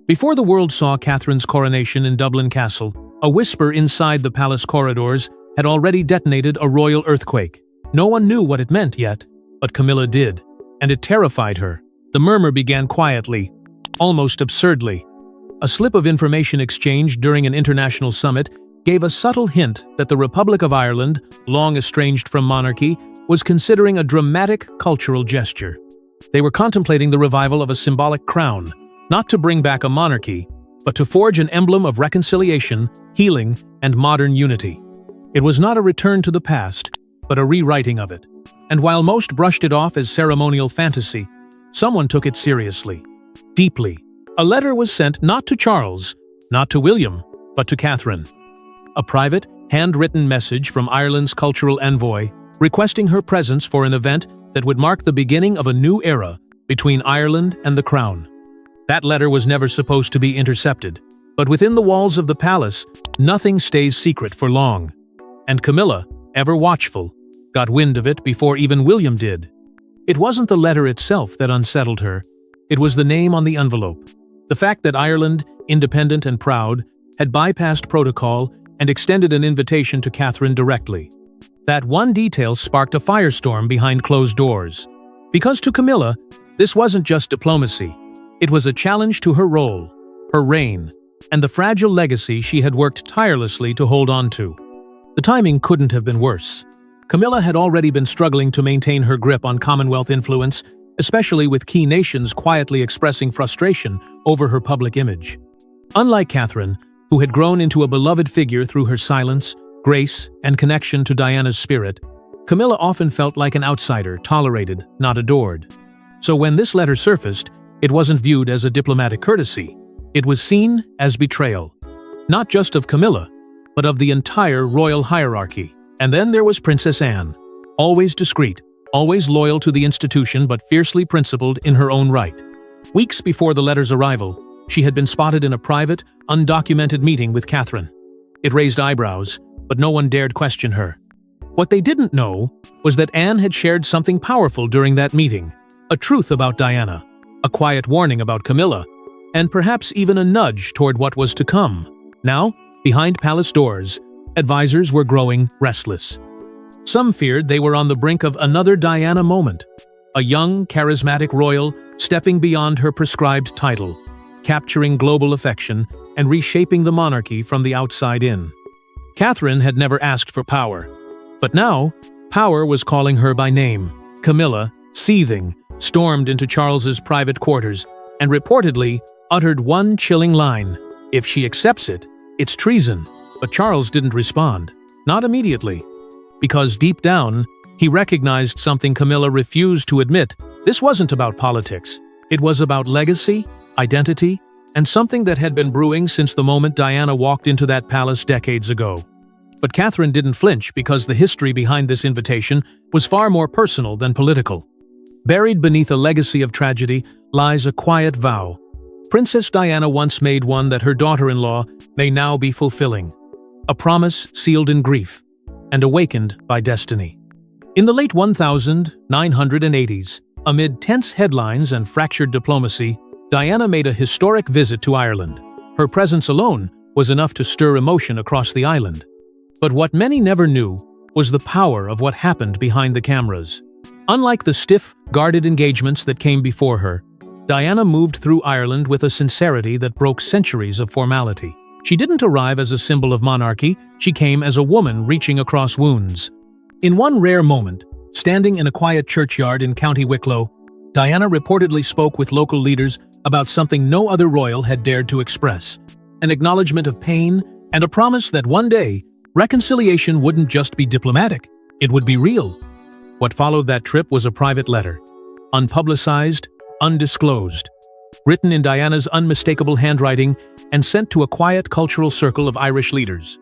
Before the world saw Catherine's coronation in Dublin Castle, a whisper inside the palace corridors had already detonated a royal earthquake. No one knew what it meant yet, but Camilla did, and it terrified her. The murmur began quietly, almost absurdly. A slip of information exchanged during an international summit gave a subtle hint that the Republic of Ireland, long estranged from monarchy, was considering a dramatic cultural gesture. They were contemplating the revival of a symbolic crown, not to bring back a monarchy, but to forge an emblem of reconciliation, healing, and modern unity. It was not a return to the past, but a rewriting of it. And while most brushed it off as ceremonial fantasy, someone took it seriously, deeply. A letter was sent not to Charles, not to William, but to Catherine. A private, handwritten message from Ireland's cultural envoy, requesting her presence for an event that would mark the beginning of a new era between Ireland and the Crown. That letter was never supposed to be intercepted, but within the walls of the palace, nothing stays secret for long. And Camilla, ever watchful, got wind of it before even William did. It wasn't the letter itself that unsettled her, it was the name on the envelope. The fact that Ireland, independent and proud, had bypassed protocol and extended an invitation to Catherine directly. That one detail sparked a firestorm behind closed doors. Because to Camilla, this wasn't just diplomacy. It was a challenge to her role, her reign, and the fragile legacy she had worked tirelessly to hold on to. The timing couldn't have been worse. Camilla had already been struggling to maintain her grip on Commonwealth influence, especially with key nations quietly expressing frustration over her public image. Unlike Catherine, who had grown into a beloved figure through her silence, grace, and connection to Diana's spirit, Camilla often felt like an outsider, tolerated, not adored. So when this letter surfaced, it wasn't viewed as a diplomatic courtesy. It was seen as betrayal. Not just of Camilla, but of the entire royal hierarchy. And then there was Princess Anne, always discreet, always loyal to the institution but fiercely principled in her own right. Weeks before the letter's arrival, she had been spotted in a private, undocumented meeting with Catherine. It raised eyebrows, but no one dared question her. What they didn't know was that Anne had shared something powerful during that meeting, a truth about Diana, a quiet warning about Camilla, and perhaps even a nudge toward what was to come. Now, behind palace doors, advisors were growing restless. Some feared they were on the brink of another Diana moment, a young, charismatic royal stepping beyond her prescribed title, capturing global affection and reshaping the monarchy from the outside in. Catherine had never asked for power, but now, power was calling her by name. Camilla, seething, stormed into Charles's private quarters and reportedly uttered one chilling line: "If she accepts it, it's treason." But Charles didn't respond, not immediately. Because deep down, he recognized something Camilla refused to admit. This wasn't about politics. It was about legacy, identity, and something that had been brewing since the moment Diana walked into that palace decades ago. But Catherine didn't flinch because the history behind this invitation was far more personal than political. Buried beneath a legacy of tragedy lies a quiet vow. Princess Diana once made one that her daughter-in-law may now be fulfilling. A promise sealed in grief and awakened by destiny. In the late 1980s, amid tense headlines and fractured diplomacy, Diana made a historic visit to Ireland. Her presence alone was enough to stir emotion across the island. But what many never knew was the power of what happened behind the cameras. Unlike the stiff, guarded engagements that came before her, Diana moved through Ireland with a sincerity that broke centuries of formality. She didn't arrive as a symbol of monarchy, she came as a woman reaching across wounds. In one rare moment, standing in a quiet churchyard in County Wicklow, Diana reportedly spoke with local leaders about something no other royal had dared to express: an acknowledgement of pain and a promise that one day, reconciliation wouldn't just be diplomatic, it would be real. What followed that trip was a private letter, unpublicized, undisclosed, written in Diana's unmistakable handwriting and sent to a quiet cultural circle of Irish leaders.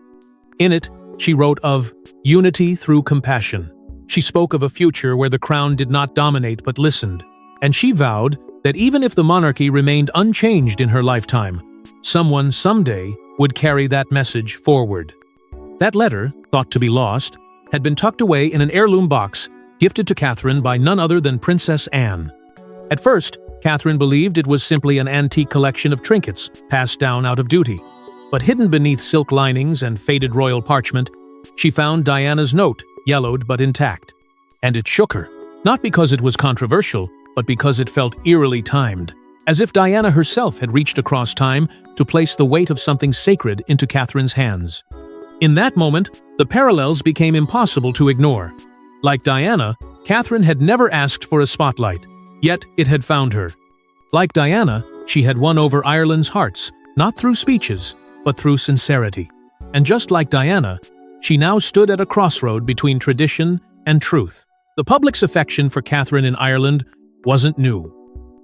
In it, she wrote of unity through compassion. She spoke of a future where the crown did not dominate but listened, and she vowed that even if the monarchy remained unchanged in her lifetime, someone someday would carry that message forward. That letter, thought to be lost, had been tucked away in an heirloom box gifted to Catherine by none other than Princess Anne. At first, Catherine believed it was simply an antique collection of trinkets passed down out of duty. But hidden beneath silk linings and faded royal parchment, she found Diana's note, yellowed but intact. And it shook her. Not because it was controversial, but because it felt eerily timed, as if Diana herself had reached across time to place the weight of something sacred into Catherine's hands. In that moment, the parallels became impossible to ignore. Like Diana, Catherine had never asked for a spotlight, yet it had found her. Like Diana, she had won over Ireland's hearts, not through speeches, but through sincerity. And just like Diana, she now stood at a crossroad between tradition and truth. The public's affection for Catherine in Ireland wasn't new.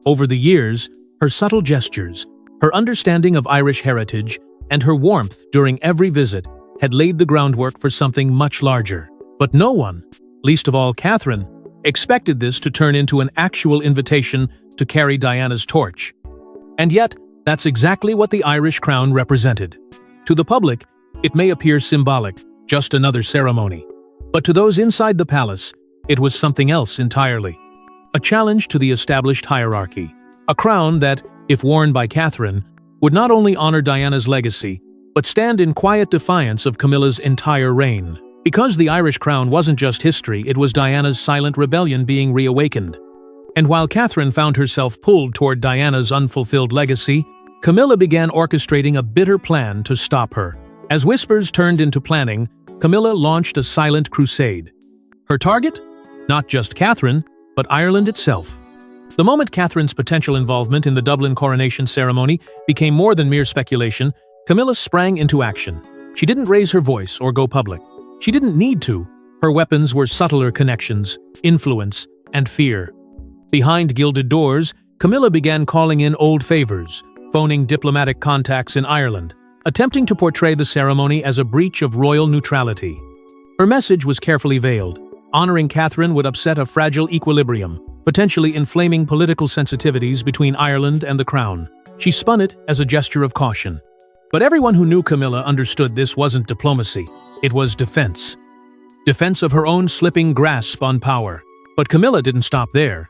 Over the years, her subtle gestures, her understanding of Irish heritage, and her warmth during every visit had laid the groundwork for something much larger. But no one, least of all Catherine, expected this to turn into an actual invitation to carry Diana's torch. And yet, that's exactly what the Irish crown represented. To the public, it may appear symbolic, just another ceremony. But to those inside the palace, it was something else entirely. A challenge to the established hierarchy. A crown that, if worn by Catherine, would not only honor Diana's legacy, but stand in quiet defiance of Camilla's entire reign. Because the Irish crown wasn't just history, it was Diana's silent rebellion being reawakened. And while Catherine found herself pulled toward Diana's unfulfilled legacy, Camilla began orchestrating a bitter plan to stop her. As whispers turned into planning, Camilla launched a silent crusade. Her target? Not just Catherine, but Ireland itself. The moment Catherine's potential involvement in the Dublin coronation ceremony became more than mere speculation, Camilla sprang into action. She didn't raise her voice or go public. She didn't need to. Her weapons were subtler connections, influence, and fear. Behind gilded doors, Camilla began calling in old favors, phoning diplomatic contacts in Ireland, attempting to portray the ceremony as a breach of royal neutrality. Her message was carefully veiled. Honoring Catherine would upset a fragile equilibrium, potentially inflaming political sensitivities between Ireland and the crown. She spun it as a gesture of caution. But everyone who knew Camilla understood this wasn't diplomacy. It was defense. Defense of her own slipping grasp on power. But Camilla didn't stop there.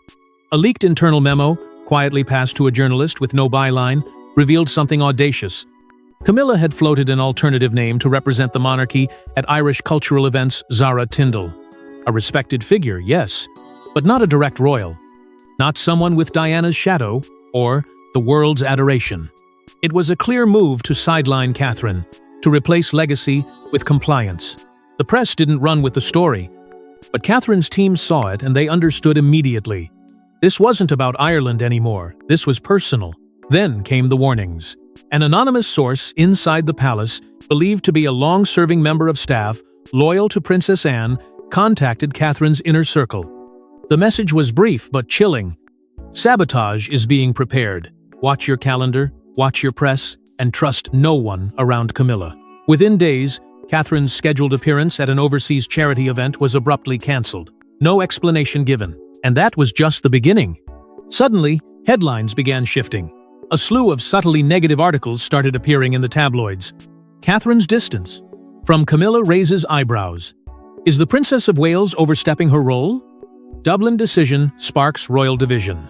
A leaked internal memo, quietly passed to a journalist with no byline, revealed something audacious. Camilla had floated an alternative name to represent the monarchy at Irish cultural events, Zara Tyndall. A respected figure, yes, but not a direct royal. Not someone with Diana's shadow or the world's adoration. It was a clear move to sideline Catherine, to replace legacy with compliance. The press didn't run with the story, but Catherine's team saw it and they understood immediately. This wasn't about Ireland anymore, this was personal. Then came the warnings. An anonymous source inside the palace, believed to be a long-serving member of staff, loyal to Princess Anne, contacted Catherine's inner circle. The message was brief but chilling. Sabotage is being prepared. Watch your calendar, watch your press, and trust no one around Camilla. Within days, Catherine's scheduled appearance at an overseas charity event was abruptly cancelled. No explanation given. And that was just the beginning. Suddenly, headlines began shifting. A slew of subtly negative articles started appearing in the tabloids. Catherine's distance. From Camilla raises eyebrows. Is the Princess of Wales overstepping her role? Dublin decision sparks royal division.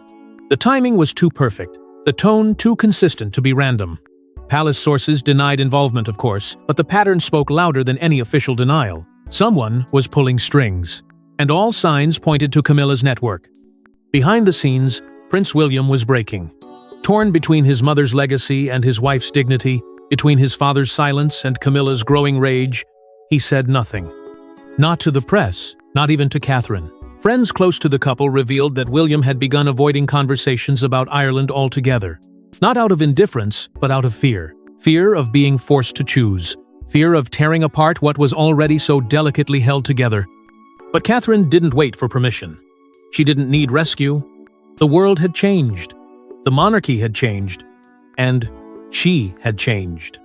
The timing was too perfect, the tone too consistent to be random. Palace sources denied involvement, of course, but the pattern spoke louder than any official denial. Someone was pulling strings. And all signs pointed to Camilla's network. Behind the scenes, Prince William was breaking. Torn between his mother's legacy and his wife's dignity, between his father's silence and Camilla's growing rage, he said nothing. Not to the press, not even to Catherine. Friends close to the couple revealed that William had begun avoiding conversations about Ireland altogether. Not out of indifference, but out of fear. Fear of being forced to choose. Fear of tearing apart what was already so delicately held together. But Catherine didn't wait for permission. She didn't need rescue. The world had changed. The monarchy had changed. And she had changed.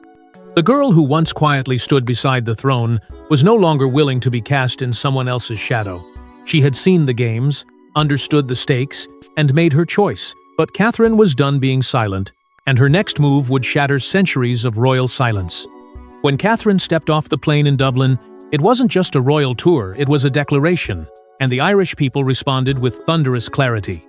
The girl who once quietly stood beside the throne was no longer willing to be cast in someone else's shadow. She had seen the games, understood the stakes, and made her choice. But Catherine was done being silent, and her next move would shatter centuries of royal silence. When Catherine stepped off the plane in Dublin, it wasn't just a royal tour, it was a declaration, and the Irish people responded with thunderous clarity.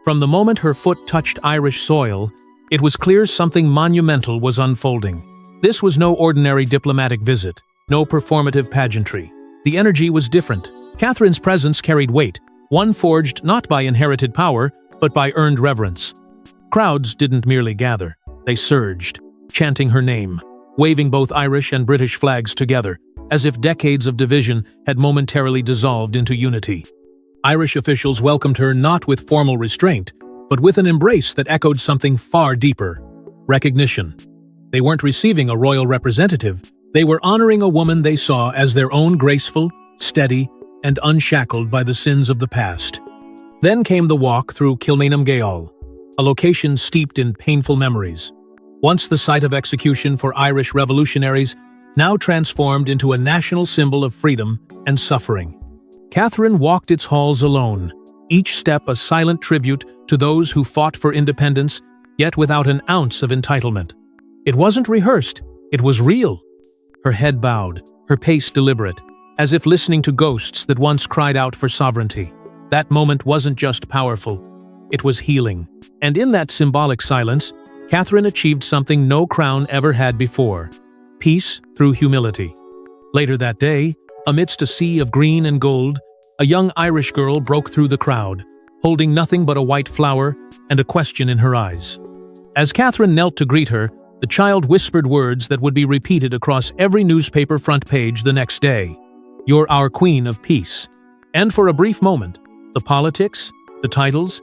From the moment her foot touched Irish soil, it was clear something monumental was unfolding. This was no ordinary diplomatic visit, no performative pageantry. The energy was different. Catherine's presence carried weight, one forged not by inherited power, but by earned reverence. Crowds didn't merely gather, they surged, chanting her name, waving both Irish and British flags together, as if decades of division had momentarily dissolved into unity. Irish officials welcomed her not with formal restraint, but with an embrace that echoed something far deeper: recognition. They weren't receiving a royal representative, they were honoring a woman they saw as their own, graceful, steady, and unshackled by the sins of the past. Then came the walk through Kilmainham Gaol, a location steeped in painful memories. Once the site of execution for Irish revolutionaries, now transformed into a national symbol of freedom and suffering. Catherine walked its halls alone, each step a silent tribute to those who fought for independence, yet without an ounce of entitlement. It wasn't rehearsed, it was real. Her head bowed, her pace deliberate, as if listening to ghosts that once cried out for sovereignty. That moment wasn't just powerful, it was healing. And in that symbolic silence, Catherine achieved something no crown ever had before: peace through humility. Later that day, amidst a sea of green and gold, a young Irish girl broke through the crowd, holding nothing but a white flower and a question in her eyes. As Catherine knelt to greet her, the child whispered words that would be repeated across every newspaper front page the next day. "You're our Queen of Peace." And for a brief moment, the politics, the titles,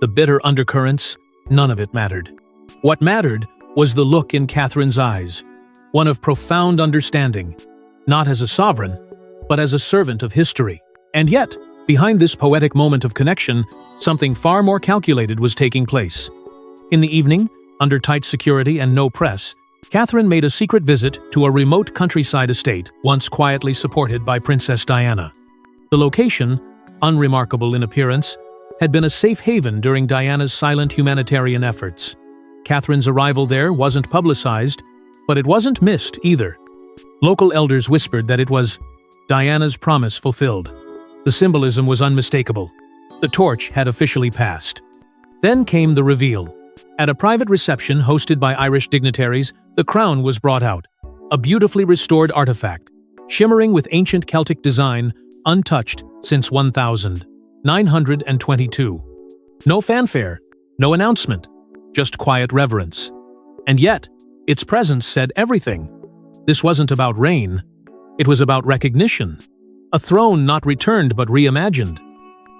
the bitter undercurrents, none of it mattered. What mattered was the look in Catherine's eyes, one of profound understanding, not as a sovereign, but as a servant of history. And yet, behind this poetic moment of connection, something far more calculated was taking place. In the evening, under tight security and no press, Catherine made a secret visit to a remote countryside estate once quietly supported by Princess Diana. The location, unremarkable in appearance, had been a safe haven during Diana's silent humanitarian efforts. Catherine's arrival there wasn't publicized, but it wasn't missed either. Local elders whispered that it was Diana's promise fulfilled. The symbolism was unmistakable. The torch had officially passed. Then came the reveal. At a private reception hosted by Irish dignitaries, the crown was brought out, a beautifully restored artifact, shimmering with ancient Celtic design, untouched since 1922. No fanfare, no announcement, just quiet reverence. And yet, its presence said everything. This wasn't about reign, it was about recognition. A throne not returned but reimagined.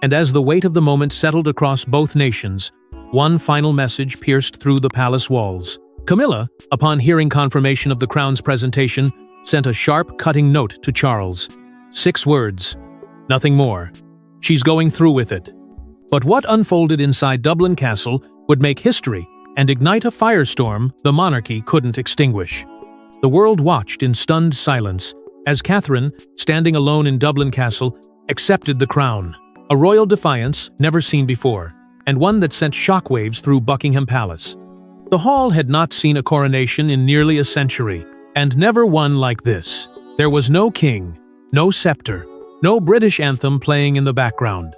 And as the weight of the moment settled across both nations, one final message pierced through the palace walls. Camilla, upon hearing confirmation of the crown's presentation, sent a sharp, cutting note to Charles. 6 words. Nothing more. She's going through with it. But what unfolded inside Dublin Castle would make history and ignite a firestorm the monarchy couldn't extinguish. The world watched in stunned silence as Catherine, standing alone in Dublin Castle, accepted the crown. A royal defiance never seen before, and one that sent shockwaves through Buckingham Palace. The hall had not seen a coronation in nearly a century, and never one like this. There was no king, no scepter, no British anthem playing in the background.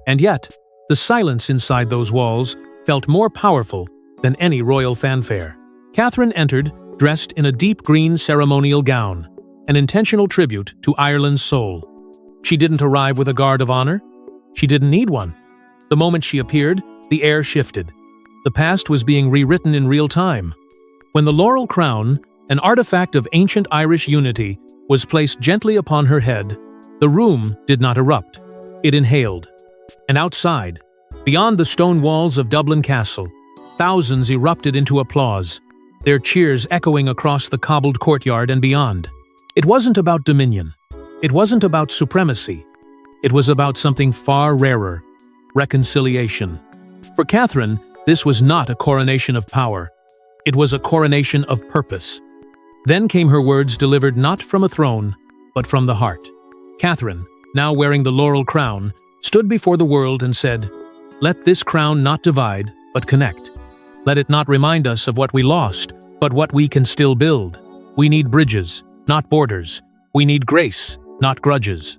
And yet, the silence inside those walls felt more powerful than any royal fanfare. Catherine entered, dressed in a deep green ceremonial gown, an intentional tribute to Ireland's soul. She didn't arrive with a guard of honor. She didn't need one. The moment she appeared, the air shifted. The past was being rewritten in real time. When the laurel crown, an artifact of ancient Irish unity, was placed gently upon her head, the room did not erupt. It inhaled. And outside, beyond the stone walls of Dublin Castle, thousands erupted into applause, their cheers echoing across the cobbled courtyard and beyond. It wasn't about dominion. It wasn't about supremacy. It was about something far rarer: reconciliation. For Catherine, this was not a coronation of power. It was a coronation of purpose. Then came her words delivered not from a throne, but from the heart. Catherine, now wearing the laurel crown, stood before the world and said, "Let this crown not divide, but connect. Let it not remind us of what we lost, but what we can still build. We need bridges, not borders. We need grace, not grudges.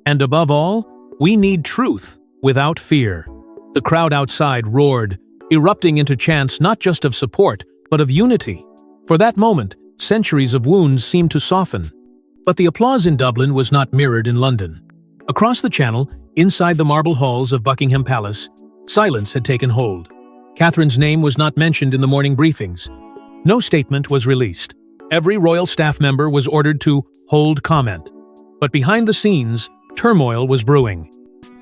And above all, we need truth without fear." The crowd outside roared, erupting into chants not just of support, but of unity. For that moment, centuries of wounds seemed to soften. But the applause in Dublin was not mirrored in London. Across the Channel, inside the marble halls of Buckingham Palace, silence had taken hold. Catherine's name was not mentioned in the morning briefings. No statement was released. Every royal staff member was ordered to hold comment. But behind the scenes, turmoil was brewing.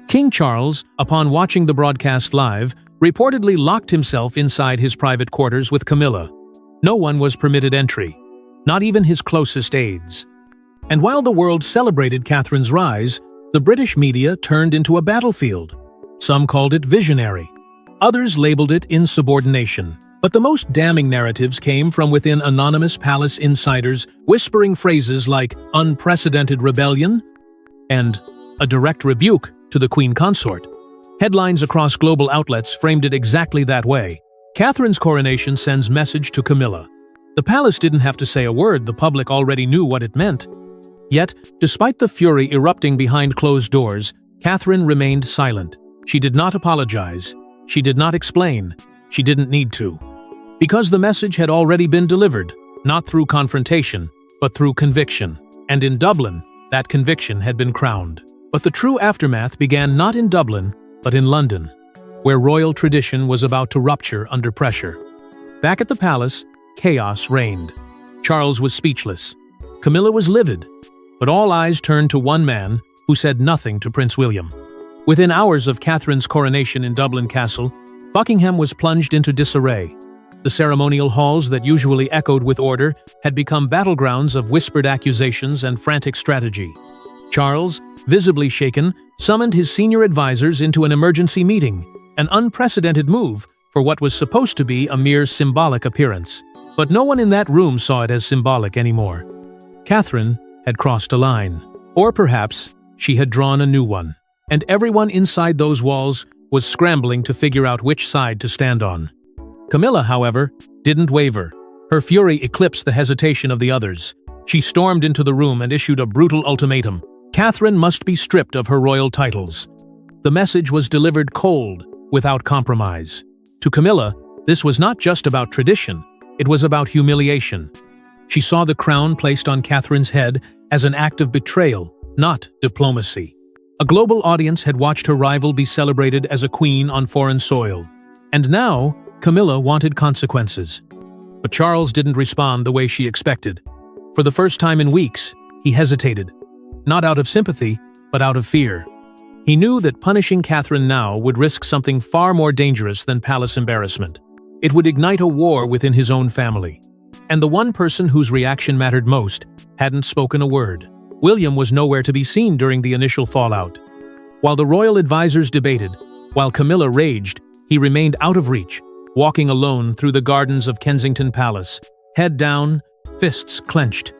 King Charles, upon watching the broadcast live, reportedly locked himself inside his private quarters with Camilla. No one was permitted entry, not even his closest aides. And while the world celebrated Catherine's rise, the British media turned into a battlefield. Some called it visionary. Others labeled it insubordination. But the most damning narratives came from within anonymous palace insiders, whispering phrases like unprecedented rebellion and a direct rebuke to the Queen Consort. Headlines across global outlets framed it exactly that way. Catherine's coronation sends message to Camilla. The palace didn't have to say a word, the public already knew what it meant. Yet, despite the fury erupting behind closed doors, Catherine remained silent. She did not apologize. She did not explain. She didn't need to. Because the message had already been delivered, not through confrontation, but through conviction. And in Dublin, that conviction had been crowned. But the true aftermath began not in Dublin, but in London, where royal tradition was about to rupture under pressure. Back at the palace, chaos reigned. Charles was speechless. Camilla was livid. But all eyes turned to one man who said nothing to Prince William. Within hours of Catherine's coronation in Dublin Castle, Buckingham was plunged into disarray. The ceremonial halls that usually echoed with order had become battlegrounds of whispered accusations and frantic strategy. Charles, visibly shaken, summoned his senior advisors into an emergency meeting, an unprecedented move for what was supposed to be a mere symbolic appearance. But no one in that room saw it as symbolic anymore. Catherine had crossed a line. Or perhaps she had drawn a new one. And everyone inside those walls was scrambling to figure out which side to stand on. Camilla, however, didn't waver. Her fury eclipsed the hesitation of the others. She stormed into the room and issued a brutal ultimatum. Catherine must be stripped of her royal titles. The message was delivered cold, without compromise. To Camilla, this was not just about tradition, it was about humiliation. She saw the crown placed on Catherine's head as an act of betrayal, not diplomacy. A global audience had watched her rival be celebrated as a queen on foreign soil. And now, Camilla wanted consequences. But Charles didn't respond the way she expected. For the first time in weeks, he hesitated. Not out of sympathy, but out of fear. He knew that punishing Catherine now would risk something far more dangerous than palace embarrassment. It would ignite a war within his own family. And the one person whose reaction mattered most hadn't spoken a word. William was nowhere to be seen during the initial fallout. While the royal advisors debated, while Camilla raged, he remained out of reach, walking alone through the gardens of Kensington Palace, head down, fists clenched.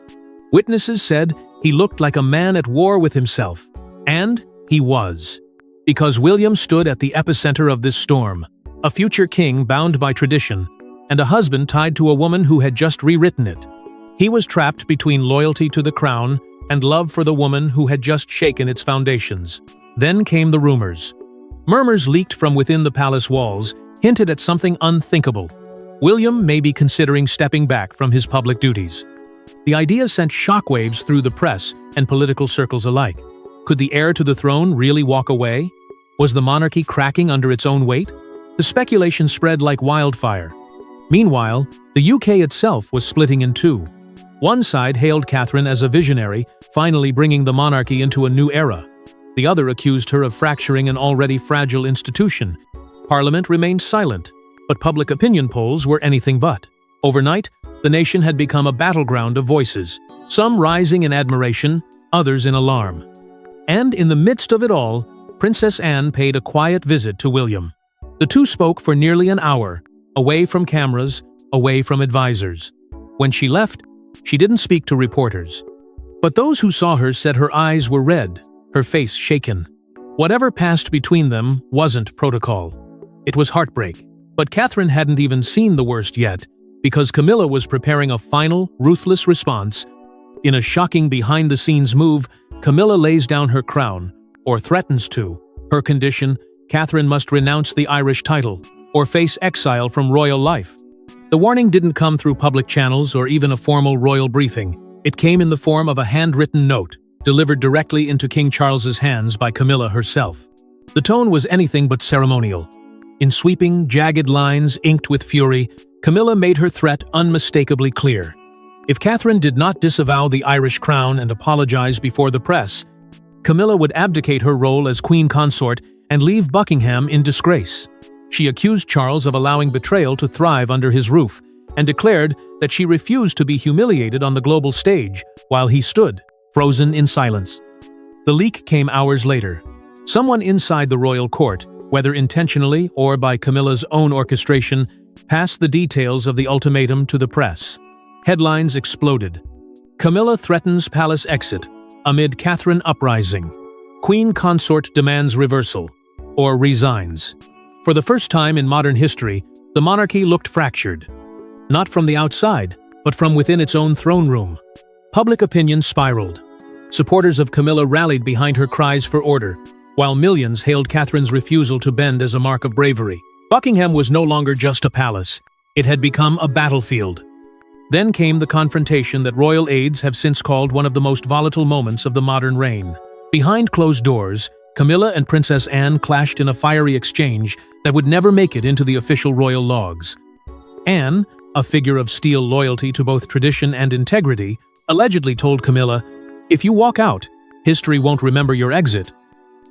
Witnesses said he looked like a man at war with himself. And he was. Because William stood at the epicenter of this storm, a future king bound by tradition, and a husband tied to a woman who had just rewritten it. He was trapped between loyalty to the crown and love for the woman who had just shaken its foundations. Then came the rumors. Murmurs leaked from within the palace walls hinted at something unthinkable. William may be considering stepping back from his public duties. The idea sent shockwaves through the press and political circles alike. Could the heir to the throne really walk away? Was the monarchy cracking under its own weight? The speculation spread like wildfire. Meanwhile, the UK itself was splitting in two. One side hailed Catherine as a visionary, finally bringing the monarchy into a new era. The other accused her of fracturing an already fragile institution. Parliament remained silent, but public opinion polls were anything but. Overnight, the nation had become a battleground of voices, some rising in admiration, others in alarm. And in the midst of it all, Princess Anne paid a quiet visit to William. The two spoke for nearly an hour, away from cameras, away from advisors. When she left, she didn't speak to reporters. But those who saw her said her eyes were red, her face shaken. Whatever passed between them wasn't protocol. It was heartbreak. But Catherine hadn't even seen the worst yet, because Camilla was preparing a final, ruthless response. In a shocking behind-the-scenes move, Camilla lays down her crown, or threatens to. Her condition, Catherine must renounce the Irish title or face exile from royal life. The warning didn't come through public channels or even a formal royal briefing. It came in the form of a handwritten note, delivered directly into King Charles's hands by Camilla herself. The tone was anything but ceremonial. In sweeping, jagged lines inked with fury, Camilla made her threat unmistakably clear. If Catherine did not disavow the Irish crown and apologize before the press, Camilla would abdicate her role as queen consort and leave Buckingham in disgrace. She accused Charles of allowing betrayal to thrive under his roof and declared that she refused to be humiliated on the global stage while he stood, frozen in silence. The leak came hours later. Someone inside the royal court, whether intentionally or by Camilla's own orchestration, passed the details of the ultimatum to the press. Headlines exploded. Camilla threatens palace exit amid Catherine uprising. Queen consort demands reversal, or resigns. For the first time in modern history, the monarchy looked fractured. Not from the outside, but from within its own throne room. Public opinion spiraled. Supporters of Camilla rallied behind her cries for order, while millions hailed Catherine's refusal to bend as a mark of bravery. Buckingham was no longer just a palace. It had become a battlefield. Then came the confrontation that royal aides have since called one of the most volatile moments of the modern reign. Behind closed doors, Camilla and Princess Anne clashed in a fiery exchange that would never make it into the official royal logs. Anne, a figure of steel loyalty to both tradition and integrity, allegedly told Camilla, "If you walk out, history won't remember your exit.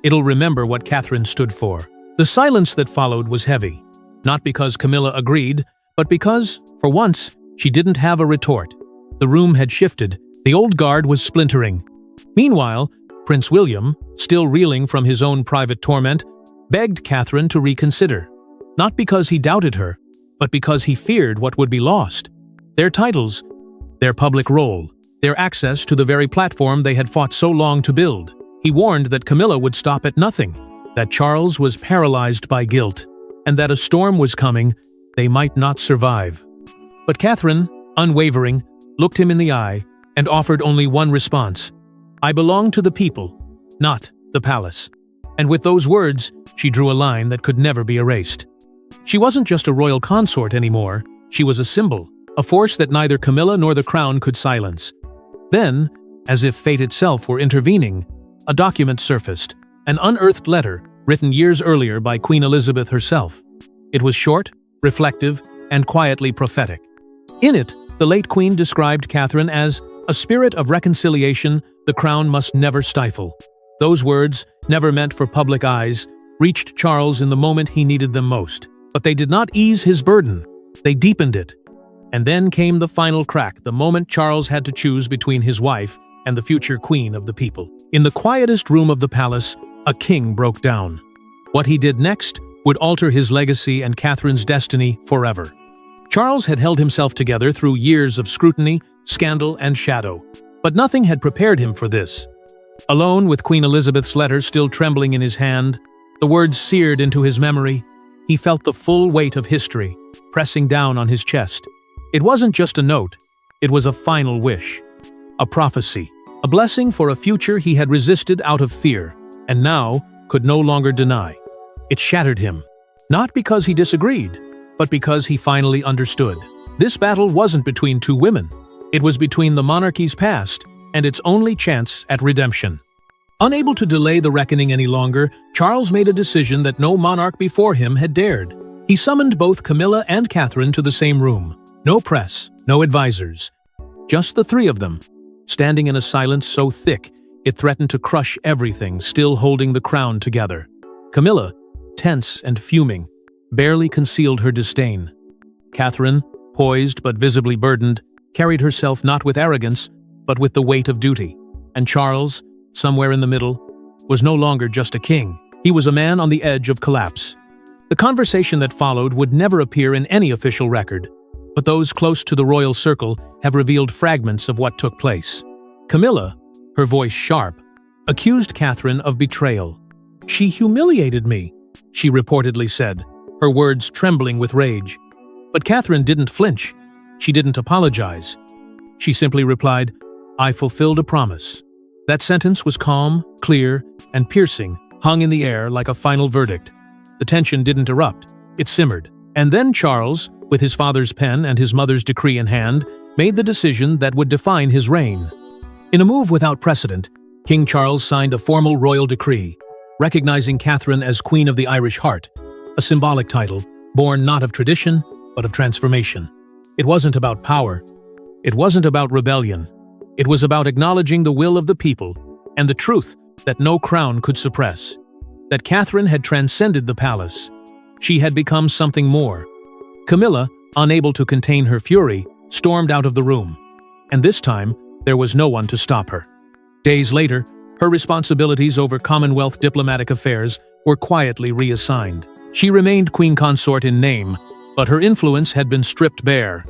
It'll remember what Catherine stood for." The silence that followed was heavy, not because Camilla agreed, but because, for once, she didn't have a retort. The room had shifted, the old guard was splintering. Meanwhile, Prince William, still reeling from his own private torment, begged Catherine to reconsider. Not because he doubted her, but because he feared what would be lost. Their titles, their public role, their access to the very platform they had fought so long to build. He warned that Camilla would stop at nothing, that Charles was paralyzed by guilt, and that a storm was coming they might not survive. But Catherine, unwavering, looked him in the eye and offered only one response: "I belong to the people, not the palace." And with those words, she drew a line that could never be erased. She wasn't just a royal consort anymore, she was a symbol, a force that neither Camilla nor the crown could silence. Then, as if fate itself were intervening, a document surfaced, an unearthed letter written years earlier by Queen Elizabeth herself. It was short, reflective, and quietly prophetic. In it, the late queen described Catherine as a spirit of reconciliation the crown must never stifle. Those words, never meant for public eyes, reached Charles in the moment he needed them most. But they did not ease his burden, they deepened it. And then came the final crack, the moment Charles had to choose between his wife and the future queen of the people. In the quietest room of the palace, a king broke down. What he did next would alter his legacy and Catherine's destiny forever. Charles had held himself together through years of scrutiny, scandal, and shadow, but nothing had prepared him for this. Alone with Queen Elizabeth's letter still trembling in his hand, the words seared into his memory, he felt the full weight of history pressing down on his chest. It wasn't just a note, it was a final wish, a prophecy, a blessing for a future he had resisted out of fear, and now could no longer deny. It shattered him, not because he disagreed, but because he finally understood. This battle wasn't between two women. It was between the monarchy's past and its only chance at redemption. Unable to delay the reckoning any longer, Charles made a decision that no monarch before him had dared. He summoned both Camilla and Catherine to the same room. No press, no advisors. Just the three of them, standing in a silence so thick it threatened to crush everything still holding the crown together. Camilla, tense and fuming, barely concealed her disdain. Catherine, poised but visibly burdened, carried herself not with arrogance, but with the weight of duty. And Charles, somewhere in the middle, was no longer just a king. He was a man on the edge of collapse. The conversation that followed would never appear in any official record, but those close to the royal circle have revealed fragments of what took place. Camilla, her voice sharp, accused Catherine of betrayal. "She humiliated me," she reportedly said, her words trembling with rage. But Catherine didn't flinch. She didn't apologize. She simply replied, "I fulfilled a promise." That sentence was calm, clear, and piercing, hung in the air like a final verdict. The tension didn't erupt, it simmered. And then Charles, with his father's pen and his mother's decree in hand, made the decision that would define his reign. In a move without precedent, King Charles signed a formal royal decree, recognizing Catherine as Queen of the Irish Heart, a symbolic title, born not of tradition, but of transformation. It wasn't about power. It wasn't about rebellion. It was about acknowledging the will of the people and the truth that no crown could suppress. That Catherine had transcended the palace. She had become something more. Camilla, unable to contain her fury, stormed out of the room. And this time, there was no one to stop her. Days later, her responsibilities over Commonwealth diplomatic affairs were quietly reassigned. She remained queen consort in name, but her influence had been stripped bare.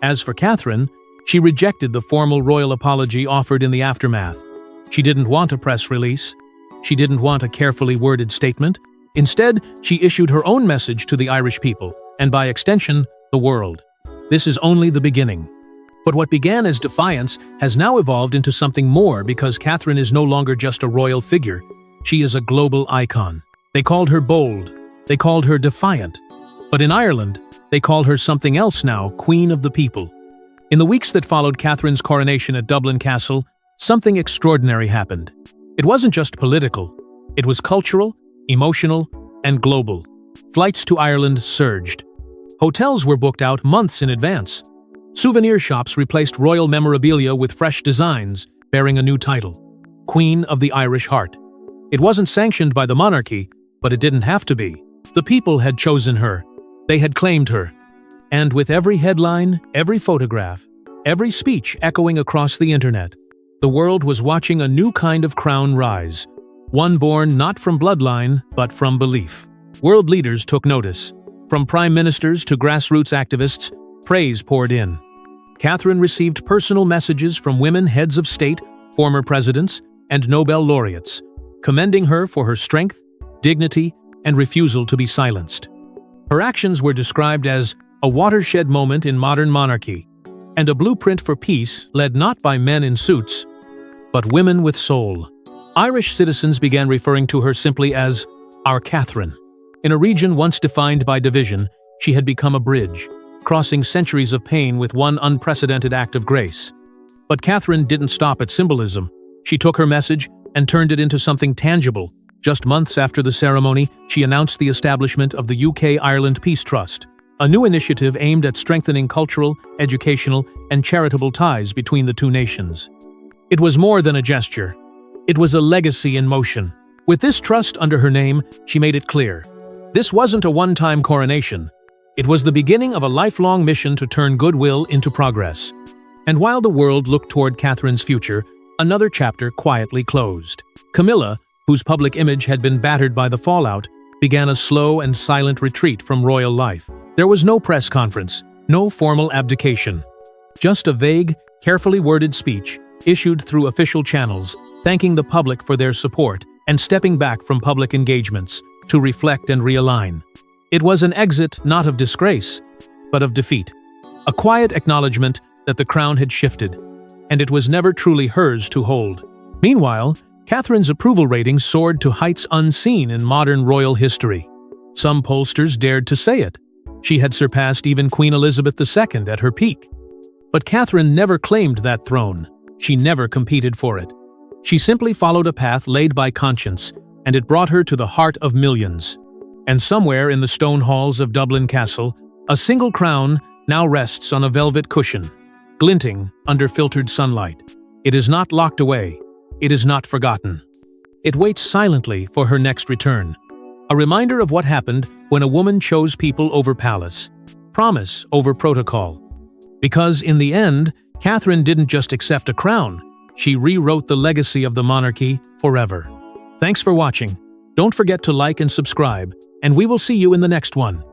As for Catherine, she rejected the formal royal apology offered in the aftermath. She didn't want a press release. She didn't want a carefully worded statement. Instead, she issued her own message to the Irish people, and by extension, the world. This is only the beginning. But what began as defiance has now evolved into something more because Catherine is no longer just a royal figure. She is a global icon. They called her bold. They called her defiant. But in Ireland, they call her something else now, Queen of the People. In the weeks that followed Catherine's coronation at Dublin Castle, something extraordinary happened. It wasn't just political. It was cultural, emotional, and global. Flights to Ireland surged. Hotels were booked out months in advance. Souvenir shops replaced royal memorabilia with fresh designs, bearing a new title, Queen of the Irish Heart. It wasn't sanctioned by the monarchy, but it didn't have to be. The people had chosen her. They had claimed her. And with every headline, every photograph, every speech echoing across the internet, the world was watching a new kind of crown rise, one born not from bloodline, but from belief. World leaders took notice. From prime ministers to grassroots activists, praise poured in. Catherine received personal messages from women heads of state, former presidents, and Nobel laureates, commending her for her strength, dignity, and refusal to be silenced. Her actions were described as a watershed moment in modern monarchy, and a blueprint for peace led not by men in suits, but women with soul. Irish citizens began referring to her simply as our Catherine. In a region once defined by division, she had become a bridge, crossing centuries of pain with one unprecedented act of grace. But Catherine didn't stop at symbolism. She took her message and turned it into something tangible. Just months after the ceremony, she announced the establishment of the UK-Ireland Peace Trust, a new initiative aimed at strengthening cultural, educational, and charitable ties between the two nations. It was more than a gesture. It was a legacy in motion. With this trust under her name, she made it clear. This wasn't a one-time coronation. It was the beginning of a lifelong mission to turn goodwill into progress. And while the world looked toward Catherine's future, another chapter quietly closed. Camilla, whose public image had been battered by the fallout, began a slow and silent retreat from royal life. There was no press conference, no formal abdication. Just a vague, carefully worded speech, issued through official channels, thanking the public for their support and stepping back from public engagements to reflect and realign. It was an exit not of disgrace, but of defeat. A quiet acknowledgement that the crown had shifted, and it was never truly hers to hold. Meanwhile, Catherine's approval ratings soared to heights unseen in modern royal history. Some pollsters dared to say it. She had surpassed even Queen Elizabeth II at her peak. But Catherine never claimed that throne. She never competed for it. She simply followed a path laid by conscience, and it brought her to the heart of millions. And somewhere in the stone halls of Dublin Castle, a single crown now rests on a velvet cushion, glinting under filtered sunlight. It is not locked away. It is not forgotten. It waits silently for her next return. A reminder of what happened when a woman chose people over palace, promise over protocol. Because in the end, Catherine didn't just accept a crown, she rewrote the legacy of the monarchy forever. Thanks for watching. Don't forget to like and subscribe, and we will see you in the next one.